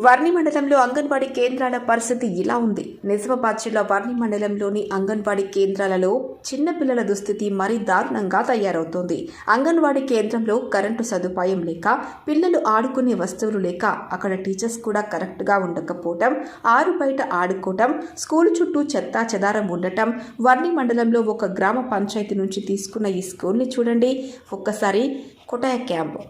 వర్ణి మండలంలో అంగన్వాడీ కేంద్రాల పరిస్థితి ఇలా ఉంది. నిజామాబాద్ జిల్లా వర్ణి మండలంలోని అంగన్వాడీ కేంద్రాలలో చిన్నపిల్లల దుస్థితి మరీ దారుణంగా తయారవుతోంది. అంగన్వాడీ కేంద్రంలో కరెంటు సదుపాయం లేక, పిల్లలు ఆడుకునే వస్తువులు లేక, అక్కడ టీచర్స్ కూడా కరెక్ట్గా ఉండకపోవటం, ఆరు బయట ఆడుకోవటం, స్కూల్ చుట్టూ చెత్తా చెదారం ఉండటం. వర్ణి మండలంలో ఒక గ్రామ పంచాయతీ నుంచి తీసుకున్న ఈ స్కూల్ని చూడండి. ఒక్కసారి కొటాయ క్యాంప్